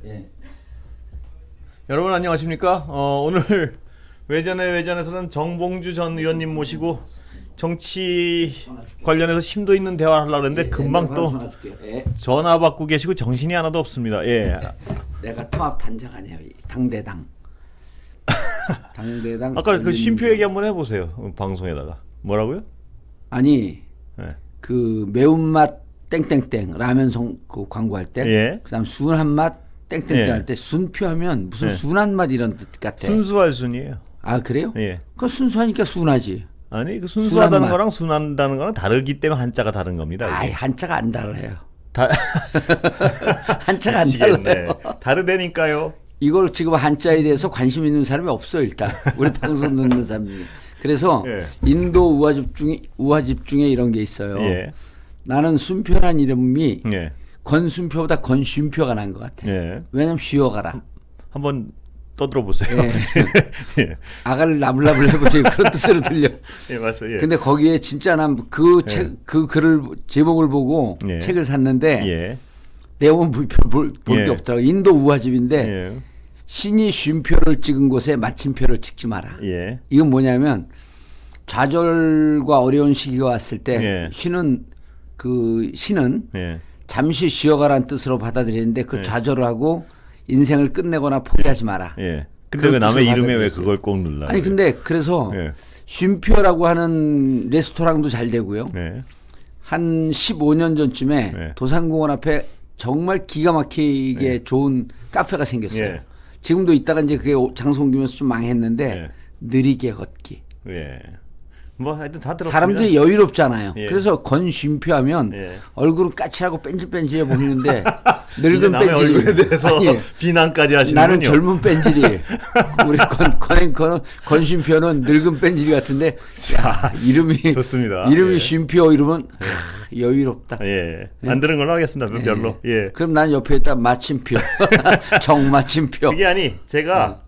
예. 여러분 안녕하십니까? 오늘 외전에서는 정봉주 전 의원님 모시고 정치 관련해서 심도 있는 대화를 하려고 했는데 금방 또 전화 받고 계시고 정신이 하나도 없습니다. 예. 내가 통합 단장 아니에요. 당대당. 당대당. 아까 그 쉼표 얘기 한번 해보세요. 방송에다가. 뭐라고요? 아니 예. 그 매운맛 땡땡땡 라면 그 광고할 때, 예. 그다음 순한 맛 땡땡땡 예. 할 때 순표하면 무슨 예. 순한 맛 이런 뜻 같아. 순수할 순이에요. 아 그래요? 예. 그 순수하니까 순하지. 아니 그 순수하다는 맛. 거랑 순한다는 거랑 다르기 때문에 한자가 다른 겁니다. 이게. 아이 한자가 안 달라요. 다 한자가 안 미치겠네. 달라요. 다르다니까요. 이걸 지금 한자에 대해서 관심 있는 사람이 없어 일단 우리 방송 듣는 사람이. 그래서 예. 인도 우화집 중에 이런 게 있어요. 예. 나는 순표란 이름이 예. 건순표보다 건쉼표가 난 것 같아. 예. 왜냐면 쉬어가라. 한번 떠들어 보세요. 예. 예. 아가를 나불나불 해보세요. 그런 뜻으로 들려. 예, 맞아요. 예. 근데 거기에 진짜 난 그 책, 그 글을 제목을 보고 예. 책을 샀는데 예. 내용은 볼 게 예. 없더라고. 인도 우화집인데 예. 신이 쉼표를 찍은 곳에 마침표를 찍지 마라. 예. 이건 뭐냐면 좌절과 어려운 시기가 왔을 때 예. 신은 예. 잠시 쉬어가라는 뜻으로 받아들이는데 그 예. 좌절을 하고 인생을 끝내거나 포기하지 마라. 예. 근데 왜 남의 뜻을 이름에 왜 받아들였어요. 그걸 꼭 눌러요? 아니 근데 그래서 예. 쉼표라고 하는 레스토랑도 잘 되고요. 예. 한 15년 전쯤에 네. 도산공원 앞에 정말 기가 막히게 좋은 카페가 생겼어요. 예. 지금도 있다가 이제 그게 장소 옮기면서 좀 망했는데 예. 느리게 걷기. 예. 뭐 하여튼 다 들었습니다. 사람들이 여유롭잖아요. 예. 그래서 건쉼표 하면 예. 얼굴은 까칠하고 뺀질뺀질해 보이는데 이제 늙은 남의 뺀질이. 얼굴에 대해서 아니, 비난까지 하시는군요. 나는 젊은 뺀질이. 우리 건쉼표는 늙은 뺀질이 같은데 야, 이름이 좋습니다. 이름이 예. 쉼표 이름은 여유롭다. 예. 안 들은 걸로 하겠습니다. 별로. 예. 그럼 난 옆에 있다 마침표. 정마침표. 그게 아니 제가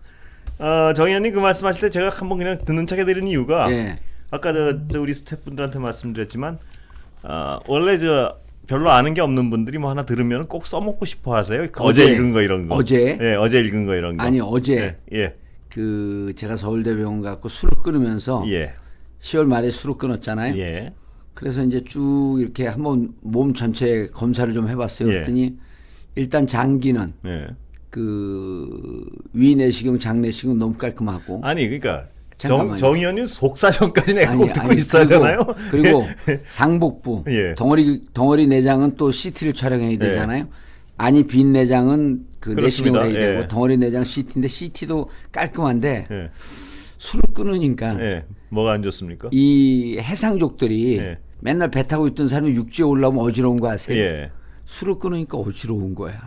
정 의원님 그 말씀하실 때 제가 한번 그냥 듣는 척 해드리는 이유가 예. 아까 저 우리 스태프분들한테 말씀드렸지만 원래 저 별로 아는 게 없는 분들이 뭐 하나 들으면 꼭 써먹고 싶어 하세요. 어제 읽은 거 이런 거. 어제? 예, 어제 읽은 거 이런 거. 아니 어제 예. 예. 그 제가 서울대병원 갖고 술을 끊으면서 예. 10월 말에 술을 끊었잖아요. 예. 그래서 이제 쭉 이렇게 한번 몸 전체 검사를 좀 해봤어요. 예. 그랬더니 일단 장기는 예. 그 위내시경, 장내시경 너무 깔끔하고. 아니 그러니까 잠깐만요. 정 의원님 속사정까지 내가 꼭 듣고 아니, 있어야 되나요? 그리고 장복부, 예. 덩어리 내장은 또 CT를 촬영해야 되잖아요. 안이 빈 내장은 그 그렇습니다. 내시경을 해야 예. 되고 덩어리 내장 CT인데 CT도 깔끔한데 예. 술을 끊으니까 예. 뭐가 안 좋습니까? 이 해상족들이 예. 맨날 배 타고 있던 사람이 육지에 올라오면 어지러운 거 아세요? 예. 술을 끊으니까 어지러운 거야.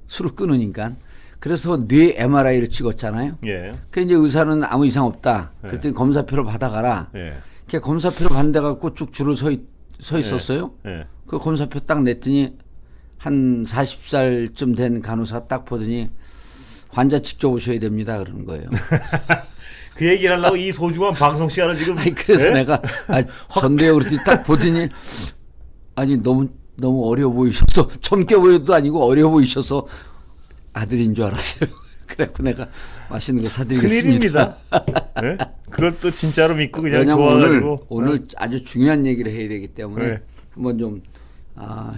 술을 끊으니까. 그래서 뇌 MRI를 찍었잖아요. 예. 그 이제 의사는 아무 이상 없다. 그랬더니 검사표를 받아가라. 예. 그 검사표를 받아 갖고 쭉 줄을 서 있었어요. 예. 그 검사표 딱 냈더니 한 40살쯤 된 간호사 딱 보더니 환자 직접 오셔야 됩니다. 그러는 거예요. 그 얘기를 하려고 이 소중한 방송 시간을 지금 아니 그래서 예? 내가 전대요 그랬더니 딱 보더니 아니 너무 어려 보이셔서 젊게 보여도 아니고 어려 보이셔서 아들인 줄 알았어요. 그래갖고 내가 맛있는 거 사드리겠습니다. 큰일입니다. 예? 그것도 진짜로 믿고 그냥 왜냐면 좋아가지고 오늘 아주 중요한 얘기를 해야 되기 때문에 네. 한번 좀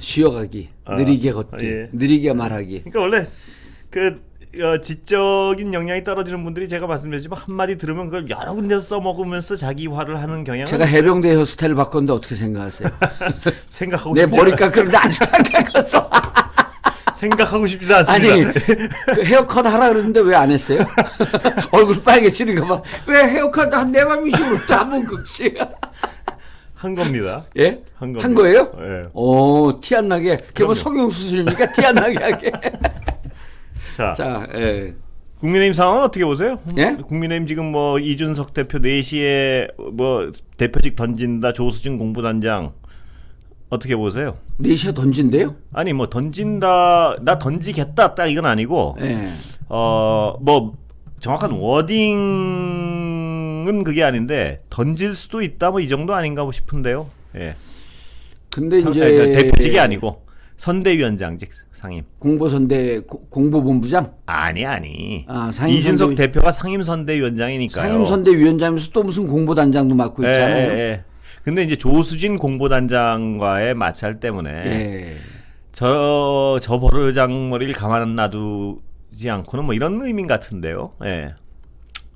쉬어가기, 느리게 걷기, 예. 느리게 말하기. 그러니까 원래 그 지적인 역량이 떨어지는 분들이 제가 말씀드렸지만 한마디 들으면 그걸 여러 군데서 써먹으면서 자기 화를 하는 경향은 제가 해병대 헤어스타일 바꿨는데 어떻게 생각하세요? 생각하고 내 싶지 머리 깎는데 아직도 안 깎았어. 생각하고 싶지도 아니 않습니다. 그 헤어컷 하라 그러는데 왜 안 했어요? 얼굴 빨개지는 거 봐. 왜 헤어컷 내 맘이시고 또 한 번 극시. 한 겁니다. 예? 한 겁니다. 한 거예요? 예. 오, 티 안 나게. 그게 뭐 그럼요. 성형 수술입니까? 티 안 나게 하게. 자, 자, 예. 국민의힘 상황은 어떻게 보세요? 예? 국민의힘 지금 뭐 이준석 대표 4시에 뭐 대표직 던진다 조수진 공보단장 어떻게 보세요? 4시에 던진대요? 아니 뭐 던진다 나 던지겠다 딱 이건 아니고 예. 뭐 정확한 워딩은 그게 아닌데 던질 수도 있다 뭐 이 정도 아닌가 싶은데요. 예. 근데 이제 대표직이 아니고 선대위원장직 상임. 공보본부장? 아니. 상임 이준석 선대위- 대표가 상임 선대위원장이니까요. 상임선대위원장이면서 또 무슨 공보단장도 맡고 있잖아요. 예. 근데 이제 조수진 공보단장과의 마찰 때문에 예. 저 버르장머리를 가만 안 놔두지 않고는 뭐 이런 의미 같은데요. 예.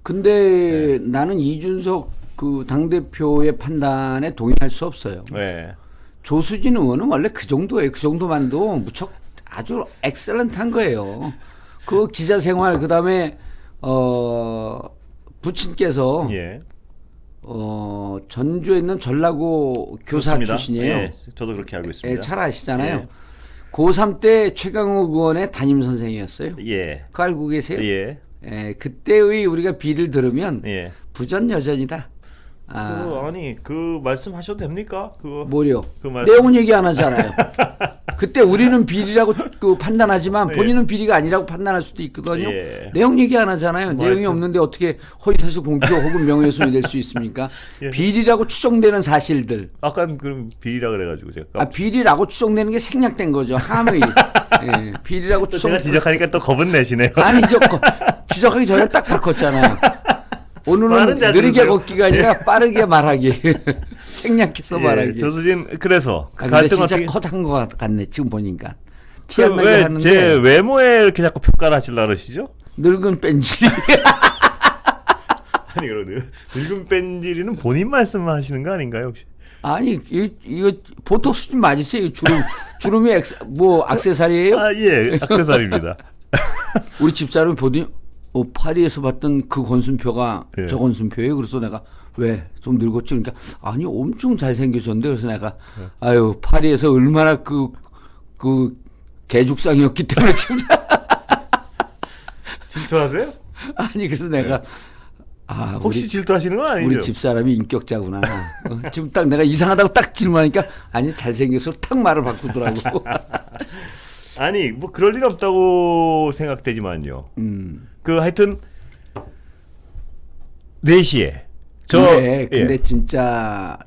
근데 나는 이준석 그 당대표의 판단에 동의할 수 없어요. 예. 조수진 의원은 원래 그 정도예요. 그 정도만도 무척 아주 엑셀런트한 거예요. 그 기자 생활 그다음에 부친께서 예. 전주에 있는 전라고 교사 그렇습니다. 출신이에요. 예. 저도 그렇게 알고 있습니다. 예, 잘 아시잖아요. 예. 고3 때 최강욱 의원의 담임 선생이었어요. 예. 그거 알고 계세요? 예. 예, 그때의 우리가 비를 들으면 예. 부전여전이다. 그 말씀하셔도 됩니까? 그거 뭐요? 그 말씀. 내용은 얘기 안 하잖아요. 그때 우리는 비리라고 그 판단하지만 본인은 비리가 아니라고 판단할 수도 있거든요. 예. 내용 얘기 안 하잖아요. 내용이 하여튼. 없는데 어떻게 허위사실 공표 혹은 명예훼손이 될 수 있습니까? 예. 비리라고 추정되는 사실들. 아까 그럼 비리라 그래가지고 제가 비리라고 추정되는 게 생략된 거죠. 함의. 예, 비리라고 또 추정. 제가 지적하니까 또 겁은 내시네요. 아니죠. 지적하기 전에 딱 바꿨잖아요. 오늘은 말은 잘 느리게 들으세요. 걷기가 아니라 빠르게 말하기. 생략해서 말하기. 조수진 그래서 그 근데 갈등 진짜 어떻게 컷한 것 같네. 지금 보니까. 티 안 나게 왜 하는데 제 외모에 이렇게 자꾸 평가를 하시려 그러시죠? 늙은 뺀지. 아니 그러면 늙은 뺀질이는 본인 말씀하시는 거 아닌가요 혹시? 아니 이거 보톡스 좀 맞으세요. 이 주름이 액세서리예요? 예, 액세서리입니다. 우리 집사람이 보더니 파리에서 봤던 그 권순표가 예. 저 권순표예요. 그래서 내가 왜 좀 늙었지? 그러니까 아니 엄청 잘생겨졌는데 그래서 내가 아유 파리에서 얼마나 그 개죽상이었기 때문에 지금 질투하세요? 아니 그래서 내가 혹시 질투하시는 건 아니죠? 우리 집사람이 인격자구나. 지금 딱 내가 이상하다고 딱 질문하니까 아니 잘생겨서 탁 말을 바꾸더라고. 아니 뭐 그럴 일 없다고 생각되지만요. 그 하여튼 4시에 근데 진짜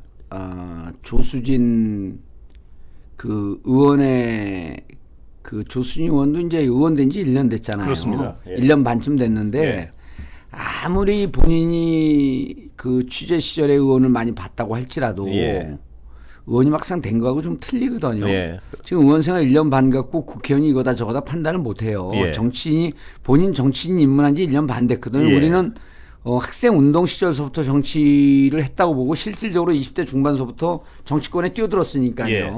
조수진 그 의원의 그 조수진 의원도 이제 의원 된 지 1년 됐잖아요. 그렇습니다. 예. 1년 반쯤 됐는데 예. 아무리 본인이 그 취재 시절에 의원을 많이 봤다고 할지라도 예. 의원이 막상 된 거하고 좀 틀리거든요. 예. 지금 의원 생활 1년 반 갖고 국회의원이 이거다 저거다 판단을 못 해요. 예. 본인 정치인 입문한 지 1년 반 됐거든요. 예. 우리는 학생 운동 시절서부터 정치를 했다고 보고 실질적으로 20대 중반서부터 정치권에 뛰어들었으니까요. 예.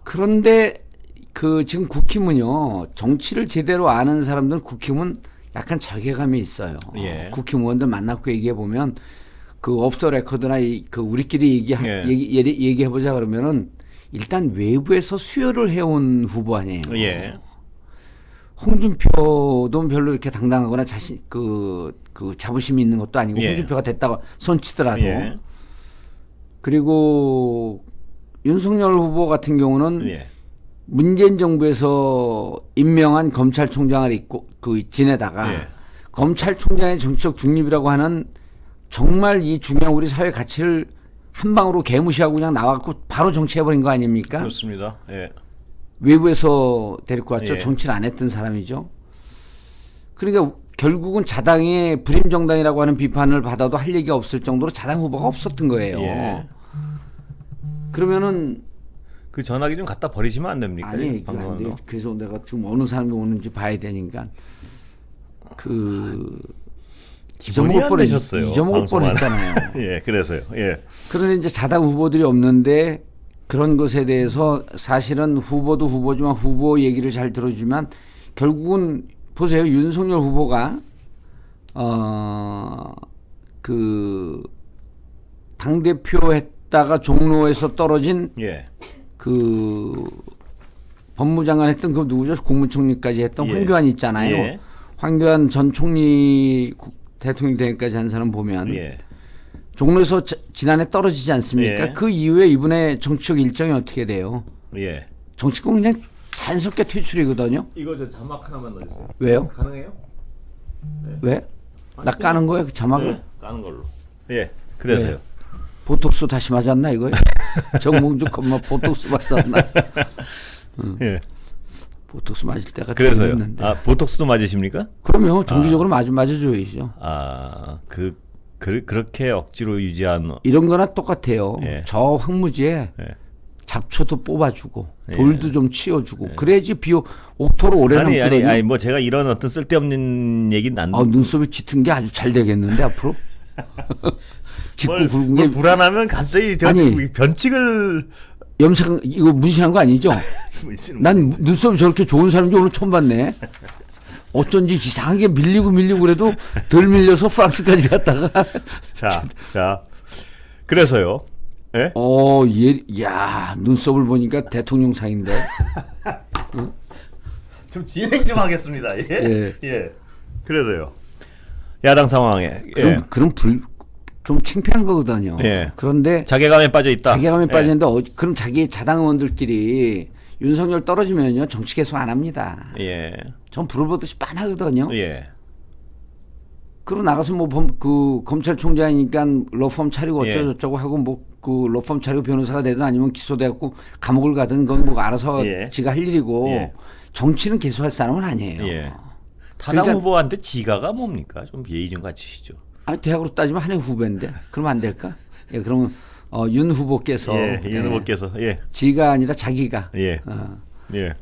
그런데 그 지금 국힘은요. 정치를 제대로 아는 사람들은 국힘은 약간 자괴감이 있어요. 예. 국힘 의원들 만나고 얘기해 보면 그 오프 더 레코드나 그 우리끼리 얘기해 보자 그러면은 일단 외부에서 수혈을 해온 후보 아니에요. 예. 홍준표도 별로 이렇게 당당하거나 그 자부심이 있는 것도 아니고 예. 홍준표가 됐다고 손치더라도 예. 그리고 윤석열 후보 같은 경우는 예. 문재인 정부에서 임명한 검찰총장을 지내다가 예. 검찰총장의 정치적 중립이라고 하는 정말 이 중요한 우리 사회 가치를 한 방으로 개무시하고 그냥 나와갖고 바로 정치해버린 거 아닙니까? 그렇습니다. 예. 외부에서 데리고 왔죠. 예. 정치를 안 했던 사람이죠. 그러니까 결국은 자당의 불임정당이라고 하는 비판을 받아도 할 얘기가 없을 정도로 자당 후보가 없었던 거예요. 예. 그러면은 그 전화기 좀 갖다 버리시면 안 됩니까? 아니 방송하는 안 돼. 거. 그래서 내가 지금 어느 사람이 오는지 봐야 되니까 기본이 안 되셨어요. 잊어먹을 뻔했잖아요. 예, 그래서요. 예. 그런데 이제 자당 후보들이 없는데 그런 것에 대해서 사실은 후보도 후보지만 후보 얘기를 잘 들어주면 결국은 보세요. 윤석열 후보가 그 당대표 했다가 종로에서 떨어진 예. 그 법무장관 했던 그 누구죠? 국무총리까지 했던 예. 황교안 있잖아요. 예. 황교안 전 총리 대통령 되기까지 한 사람 보면 예. 종로에서 지난해 떨어지지 않습니까? 예. 그 이후에 이분의 정치적 일정이 어떻게 돼요? 예. 정치권 그냥 자연스럽게 퇴출이거든요. 이거 저 자막 하나만 넣어주세요. 왜요? 가능해요? 왜? 나 까는 거야 그 자막을? 네, 까는 걸로. 예. 그래서요. 보톡스 다시 맞았나 이거요? 정봉주 엄마 보톡스 맞았나? 예. 보톡스 맞을 때가 그래서요. 됐는데. 아, 보톡스도 맞으시습니까? 그러면 정기적으로 맞아줘야죠. 아, 그렇게 억지로 유지한. 이런 거나 똑같아요. 예. 저 황무지에 예. 잡초도 뽑아주고 예. 돌도 좀 치워주고 그래야지 옥토로 오래 남거든요. 아니, 뭐 제가 이런 어떤 쓸데없는 얘기는 안. 눈썹이 짙은 게 아주 잘 되겠는데 앞으로. 짙고 굵은 게 뭘 불안하면 갑자기 저 아니. 변칙을. 염색 이거 문신한 거 아니죠? 난 눈썹이 저렇게 좋은 사람인지 오늘 처음 봤네. 어쩐지 이상하게 밀리고 그래도 덜 밀려서 프랑스까지 갔다가. 자, 그래서요. 예? 야 눈썹을 보니까 대통령상인데. 좀 진행 좀 하겠습니다. 예. 예. 예. 그래서요. 야당 상황에. 그럼 좀 창피한 거거든요. 예. 그런데 자괴감에 빠져 있다. 자괴감에 빠지는데 그럼 자기 자당 의원들끼리 윤석열 떨어지면요 정치 계속 안 합니다. 예. 전 불을 보듯이 빤하거든요. 예. 그러고 나가서 그 검찰총장이니까 로펌 차리고 예. 어쩌고저쩌고 하고 그 로펌 차리고 변호사가 되든 아니면 기소돼갖고 감옥을 가든 그건 알아서 예. 지가 할 일이고 예. 정치는 계속할 사람은 아니에요. 예. 타당 그러니까- 후보한테 지가가 뭡니까? 좀 예의 좀 갖추시죠. 대학으로 따지면 한 해 후배인데 그러면 안 될까? 예, 그러면 윤 후보께서 윤 후보께서 지가 아니라 자기가 예.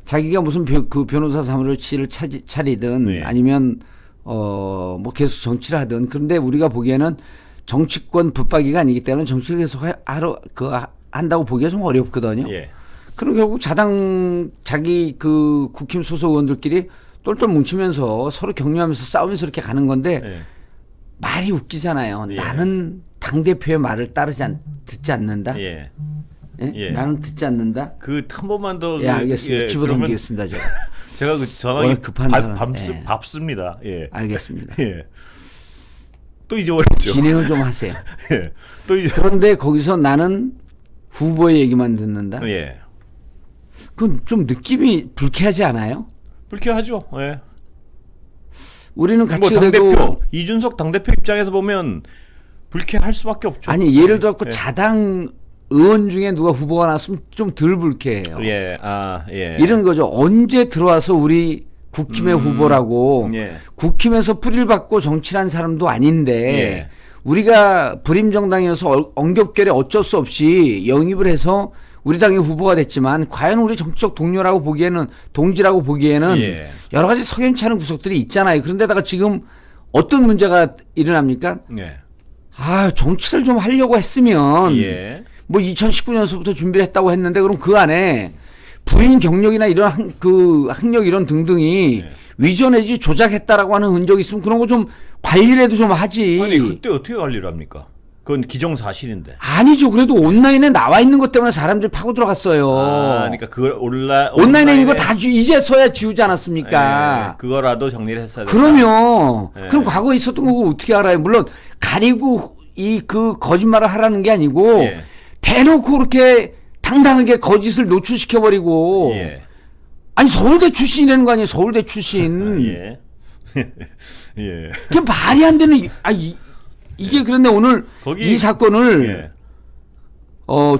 자기가 무슨 그 변호사 사무실을 차리든 예. 아니면 뭐 계속 정치를 하든 그런데 우리가 보기에는 정치권 붙박이가 아니기 때문에 정치를 계속 한다고 보기가 좀 어렵거든요. 예. 그럼 결국 자기 그 국힘 소속 의원들끼리 똘똘 뭉치면서 서로 격려하면서 싸우면서 이렇게 가는 건데 예. 말이 웃기잖아요. 예. 나는 당대표의 말을 듣지 않는다. 예. 예? 예. 나는 듣지 않는다. 한 번만 더. 예, 알겠습니다. 예, 집어던지겠습니다. 제가. 제가 전화기 워낙 급한 사람. 예. 밥습니다. 예. 알겠습니다. 예. 또 잊어버렸죠. 진행을 좀 하세요. 예. 또 그런데 거기서 나는 후보의 얘기만 듣는다. 예. 그건 좀 느낌이 불쾌하지 않아요? 불쾌하죠. 예. 우리는 같이 뭐 그래도 당대표 이준석 당대표 입장에서 보면 불쾌할 수밖에 없죠. 아니 예를 들어 예. 자당 의원 중에 누가 후보가 나왔으면 좀 덜 불쾌해요. 예. 예. 이런 거죠. 언제 들어와서 우리 국힘의 후보라고 예. 국힘에서 뿌리를 받고 정치를 한 사람도 아닌데 예. 우리가 불임정당이어서 엉겹결에 어쩔 수 없이 영입을 해서 우리 당의 후보가 됐지만 과연 우리 정치적 동료라고 보기에는 동지라고 보기에는 예. 여러 가지 석연치 않은 구석들이 있잖아요. 그런데다가 지금 어떤 문제가 일어납니까? 예. 정치를 좀 하려고 했으면 예. 뭐 2019년서부터 준비를 했다고 했는데 그럼 그 안에 부인 경력이나 이런 학력 이런 등등이 예. 위조 내지 조작했다라고 하는 흔적이 있으면 그런 거 좀 관리라도 좀 하지. 아니 그때 어떻게 관리를 합니까? 그건 기정사실인데. 아니죠. 그래도 온라인에 나와 있는 것 때문에 사람들이 파고 들어갔어요. 그러니까 그걸 온라인에 있는 거 다 이제서야 지우지 않았습니까? 예, 그거라도 정리를 했어야 된다. 그러면 예. 그럼 과거에 있었던 거 어떻게 알아요? 물론 가리고 그 거짓말을 하라는 게 아니고 예. 대놓고 그렇게 당당하게 거짓을 노출시켜버리고 예. 아니 서울대 출신이라는 거 아니에요? 서울대 출신. 예. 예. 그게 말이 안 되는 이게 그런데 오늘 거기- 이 사건을 예.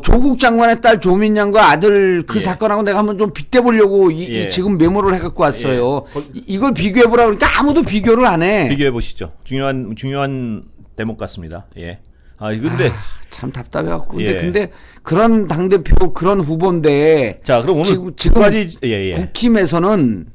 조국 장관의 딸 조민양과 아들 그 예. 사건하고 내가 한번 좀 빗대보려고 예. 지금 메모를 해갖고 왔어요. 예. 이걸 비교해보라 그러니까 아무도 비교를 안 해. 비교해 보시죠. 중요한 대목 같습니다. 예. 근데 참 답답해갖고. 예. 근데 그런 당대표 그런 후보인데 자, 그럼 오늘 지금 두 가지 예. 국힘에서는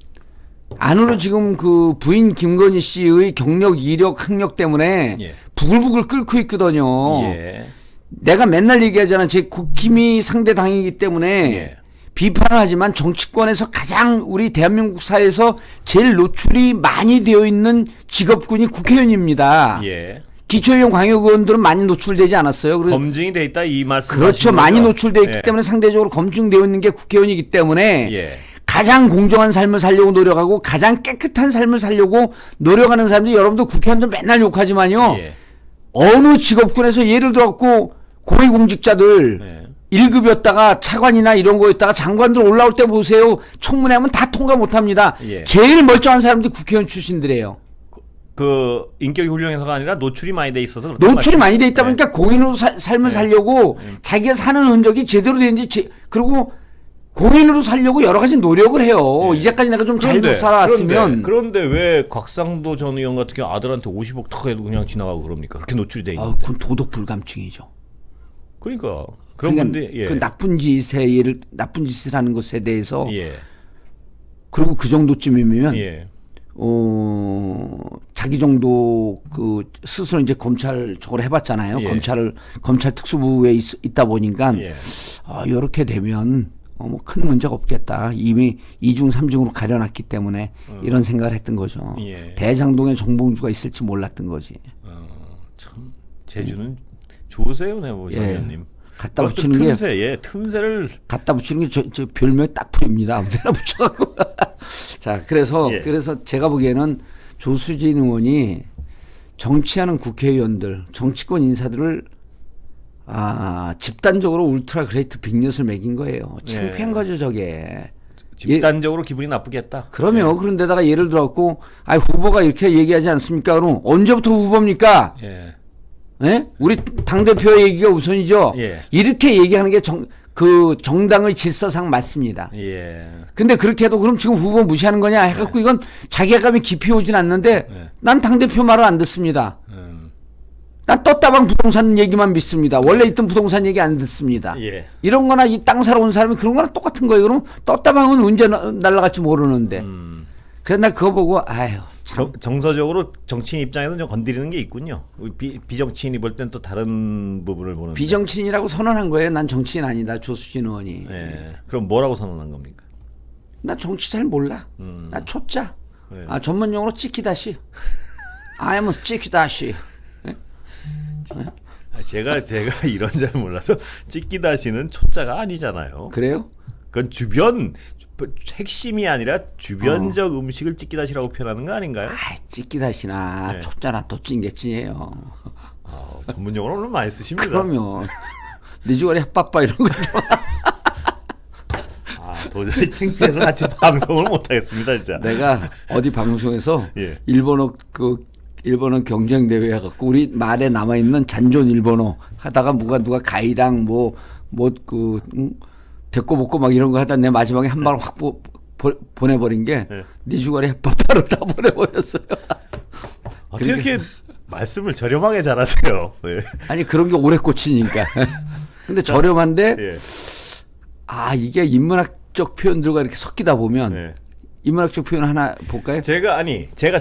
안으로 지금 그 부인 김건희 씨의 경력, 이력, 학력 때문에 예. 부글부글 끓고 있거든요. 예. 내가 맨날 얘기하잖아. 제 국힘이 상대 당이기 때문에 예. 비판을 하지만 정치권에서 가장 우리 대한민국 사회에서 제일 노출이 많이 되어 있는 직업군이 국회의원입니다. 예. 기초의원 광역의원들은 많이 노출되지 않았어요. 그래서 검증이 돼 있다 이 말씀. 그렇죠. 많이 노출되어 있기 때문에 상대적으로 검증되어 있는 게 국회의원이기 때문에 예. 가장 공정한 삶을 살려고 노력하고 가장 깨끗한 삶을 살려고 노력하는 사람들이 여러분도 국회의원들 맨날 욕하지만요. 예. 어느 직업군에서 예를 들어갖고 고위공직자들 예. 1급이었다가 차관이나 이런 거였다가 장관들 올라올 때 보세요. 청문회 하면 다 통과 못합니다. 예. 제일 멀쩡한 사람들이 국회의원 출신들이에요. 그 인격이 훌륭해서가 아니라 노출이 많이 돼 있어서 그렇단 노출이 말이에요. 많이 돼 있다 보니까 공인으로 삶을 네. 살려고 자기가 사는 흔적이 제대로 되는지 그리고 공인으로 살려고 여러 가지 노력을 해요. 네. 이제까지 내가 좀 잘못 살아왔으면 그런데 왜 곽상도 전 의원 같은 경우 아들한테 50억 턱 해도 그냥 지나가고 그럽니까? 그렇게 노출이 돼 있는데. 그건 도덕 불감증이죠. 그러니까 그런 그러니까 건데 예. 그 나쁜 짓을 하는 것에 대해서 예. 그리고 그 정도쯤이면 예. 자기 정도 그 스스로 이제 검찰 저걸 해봤잖아요. 예. 검찰 특수부에 있다 보니까 예. 이렇게 되면 뭐 큰 문제가 없겠다. 이미 2중 3중으로 가려놨기 때문에 이런 생각을 했던 거죠. 예. 대장동에 정봉주가 있을지 몰랐던 거지. 참 제주는 좋으세요, 네, 뭐 예. 장관님. 갖다 붙이는 게 틈새, 예, 틈새를 갖다 붙이는 게 저 별명이 딱 풀입니다. 아무데나 붙여갖고. 자, 그래서 예. 제가 보기에는 조수진 의원이 정치하는 국회의원들, 정치권 인사들을 집단적으로 울트라 그레이트 빅뉴스를 매긴 거예요. 창피한 예. 거죠, 저게. 집단적으로 기분이 나쁘겠다. 그러면 그런데다가 예를 들어갖고 후보가 이렇게 얘기하지 않습니까? 그럼 언제부터 후보입니까? 예. 예? 우리 당대표 얘기가 우선이죠. 예. 이렇게 얘기하는 게 그 정당의 질서상 맞습니다. 예. 근데 그렇게 해도 그럼 지금 후보 무시하는 거냐 해갖고 이건 자괴감이 깊이 오진 않는데 네. 난 당대표 말을 안 듣습니다. 음. 난 떴다방 부동산 얘기만 믿습니다. 원래 있던 부동산 얘기 안 듣습니다. 예. 이런 거나 이 땅 사러 온 사람이 그런 거나 똑같은 거예요. 그럼 떴다방은 언제 날아갈지 모르는데. 그래서 나 그거 보고 참. 정서적으로 정치인 입장에서는 좀 건드리는 게 있군요. 비정치인이 볼 땐 또 다른 부분을 보는데. 비정치인이라고 선언한 거예요. 난 정치인 아니다. 조수진 의원이. 예. 그럼 뭐라고 선언한 겁니까? 나 정치 잘 몰라. 나 초짜. 네. 전문용어로 찍히다시. I'm a 찍히다시. 제가 이런 잘 몰라서 찍기다시는 초짜가 아니잖아요. 그래요? 그건 주변 핵심이 아니라 주변적 음식을 찍기다시라고 표현하는 거 아닌가요? 찍기다시나 네. 초짜나 또 찡개찌예요. 전문 용어를 오늘 많이 쓰십니다. 그러면 네 주거리 핫바빠 이런 거. 도저히 창피해서 같이 방송을 못 하겠습니다, 진짜. 내가 어디 방송에서 예. 일본어 경쟁 대회 해갖고 우리 말에 남아 있는 잔존 일본어 하다가 누가 가이랑 데꼬 먹고 막 이런 거 하다 내 마지막에 한 방 확 보내버린 게 네 주거리 핫바빠로 다 보내버렸어요. 어떻게 이렇게 말씀을 저렴하게 잘하세요? 예. 아니 그런 게 오래 꽂히니까. 근데 저렴한데 예. 이게 인문학적 표현들과 이렇게 섞이다 보면 예. 인문학적 표현 하나 볼까요? 제가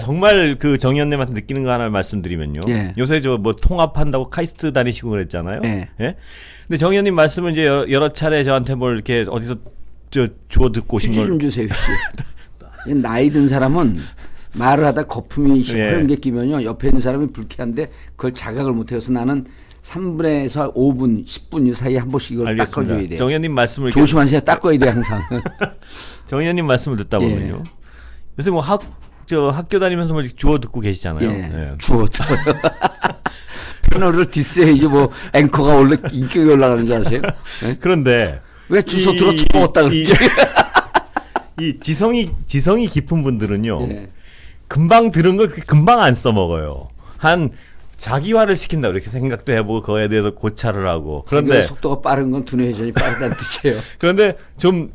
정말 그 정 의원님한테 느끼는 거 하나 말씀드리면요. 예. 요새 통합한다고 카이스트 다니시고 그랬잖아요. 예. 예? 근데 정 의원님 말씀은 이제 여러 차례 저한테 뭘 이렇게 어디서 주워 듣고 오신 휴지 걸 좀 주세요, 휴지. 나이 든 사람은 말을 하다 거품이 허연 게 끼면요 옆에 있는 사람이 불쾌한데 그걸 자각을 못해서 나는 3분에서 5분, 10분 이 사이에 한 번씩 이걸 닦아줘야 돼요. 정 의원님 말씀을 조심하세요. 닦아야 돼 항상. 정 의원님 말씀을 듣다 보면요. 요새 학교 다니면서 뭐 주워 듣고 계시잖아요. 예. 주워 들어요. 패널을 디스해야지 앵커가 원래 인격이 올라가는 줄 아세요? 네? 그런데 왜 주워 들어 처먹었다 그러지? 이 지성이 깊은 분들은요. 예. 금방 들은 걸 금방 안 써먹어요. 자기화를 시킨다 이렇게 생각도 해보고 그거에 대해서 고찰을 하고. 그런데 속도가 빠른 건 두뇌 회전이 빠르다는 뜻이에요. 그런데 좀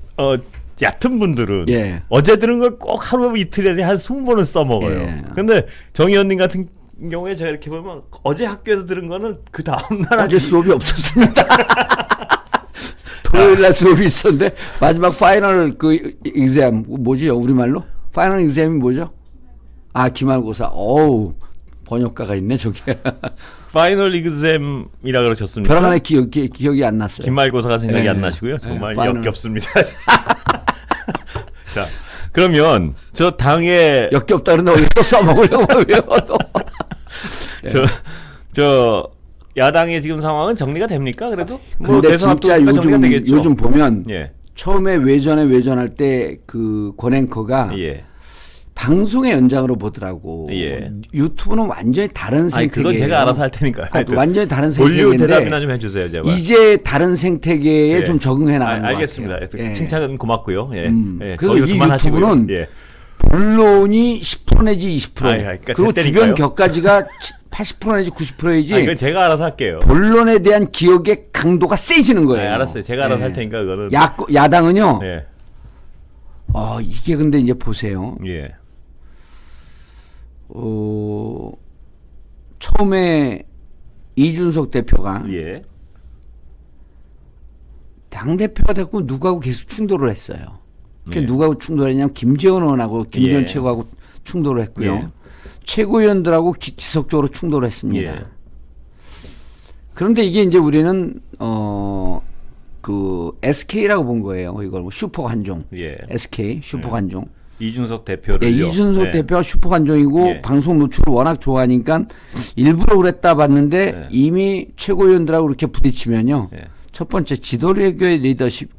얕은 분들은 예. 어제 들은 걸 꼭 하루 이틀에 한 20번은 써먹어요. 예. 그런데 정 의원님 같은 경우에 제가 이렇게 보면 어제 학교에서 들은 거는 그 다음날 어제 수업이 없었습니다. 토요일날 수업이 있었는데 마지막 파이널 exam 뭐지요 우리말로? 파이널 exam이 뭐죠? 기말고사. 번역가가 있네 저기. 파이널 이그잼이라 그러셨습니까? 별안에 기억이 안 났어요. 기말고사가 생각이 안 나시고요. 정말 역겹습니다. 자, 그러면 저 당의 역겹다 그러는데 어디 또 써먹으려고 왜요? 저 야당의 지금 상황은 정리가 됩니까? 그래도 근데 진짜 요즘 보면 예. 처음에 외전할 때 그 권앵커가 예. 방송의 연장으로 보더라고. 예. 유튜브는 완전히 다른 생태계예요. 그건 제가 알아서 할 테니까요. 완전히 다른 본류 생태계인데 대답이나 좀 해주세요, 제발. 이제 다른 생태계에 예. 좀 적응해 나가는 것 알겠습니다. 같아요. 칭찬은 고맙고요. 예. 그래서 이 그만하시고요. 유튜브는 예. 본론이 10% 내지 20%. 그러니까 그리고 됐다니까요. 주변 격가지가 80% 내지 90%이지. 이건 제가 알아서 할게요. 본론에 대한 기억의 강도가 세지는 거예요. 알았어요. 제가 알아서 할 테니까 그거는. 야당은요. 예. 이게 근데 이제 보세요. 예. 처음에 이준석 대표가 예. 당 대표가 됐고 누구하고 계속 충돌을 했어요. 예. 누구하고 충돌했냐면 김재원 의원하고 김재원 예. 최고하고 충돌을 했고요. 예. 최고위원들하고 지속적으로 충돌을 했습니다. 예. 그런데 이게 이제 우리는 그 SK라고 본 거예요. 이걸 뭐 슈퍼 관종. 예. SK 슈퍼 관종. 이준석 대표를. 이준석 대표가 슈퍼 관종이고 예. 방송 노출을 워낙 좋아하니까 일부러 그랬다 봤는데 이미 최고위원들하고 그렇게 부딪히면요. 예. 첫 번째 지도력의 리더십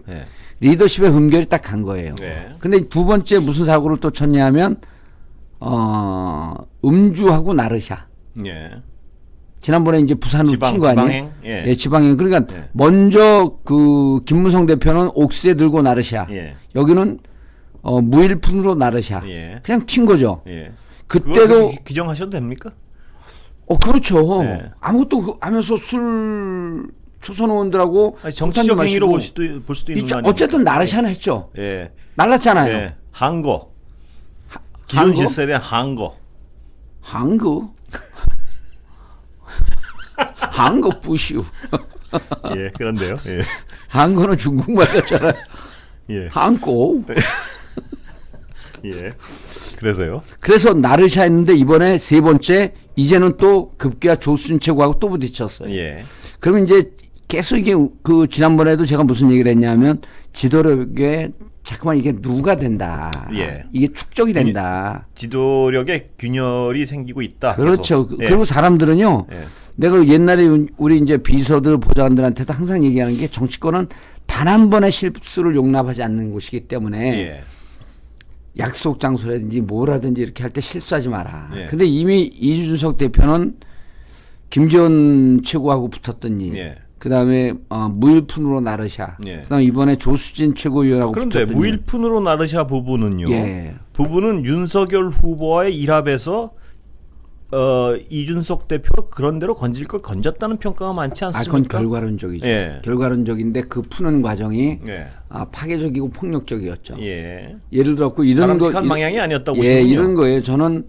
예. 리더십의 흠결이 딱 간 거예요. 예. 근데 두 번째 무슨 사고를 또 쳤냐면 음주하고 나르샤. 예. 지난번에 이제 부산으로 친 거 아니에요? 지방행. 예. 예, 지방행. 그러니까 예. 먼저 그 김무성 대표는 옥새 들고 나르샤. 예. 여기는 무일푼으로 나르샤. 예. 그냥 튄 거죠. 예. 그때도 그거 규정하셔도 됩니까? 그렇죠. 예. 아무것도 하면서 초선 의원들하고 정치적 행위로 볼 수도 있는 거 아닙니까? 어쨌든 나르샤는 했죠. 예. 날랐잖아요. 예. 항거. 기존 질서에 대한 항거. 항거? 항거 뿌시우. 예, 그런데요. 예. 항거는 중국말 같잖아요. 예. 항고. 예. 그래서요. 그래서 나르샤 했는데 이번에 세 번째 이제는 또 급기야 조수진 최고하고 또 부딪혔어요. 예. 그러면 이제 계속 이게 그 지난번에도 제가 무슨 얘기를 했냐면 지도력에 자꾸만 이게 누가 된다. 예. 이게 축적이 된다. 지도력에 균열이 생기고 있다. 그렇죠. 계속. 예. 그리고 사람들은요. 예. 내가 옛날에 우리 이제 비서들 보좌관들한테도 항상 얘기하는 게 정치권은 단 한 번의 실수를 용납하지 않는 곳이기 때문에 예. 약속 장소라든지 뭐라든지 이렇게 할 때 실수하지 마라. 예. 근데 이미 이준석 대표는 김재원 최고하고 붙었던 일. 예. 그다음에 무일푼으로 나르샤. 예. 그다음에 이번에 조수진 최고위원하고 그런데 붙었던 무일푼으로 나르샤 부분은요. 예. 부분은 윤석열 후보와의 일합에서 이준석 대표가 그런 대로 건질 걸 건졌다는 평가가 많지 않습니까? 그건 결과론적이죠. 예. 결과론적인데 그 푸는 과정이 예. 파괴적이고 폭력적이었죠. 예. 예를 들었고 이런 거 바람직한 방향이 아니었다고 예, 보시군요. 이런 거예요. 저는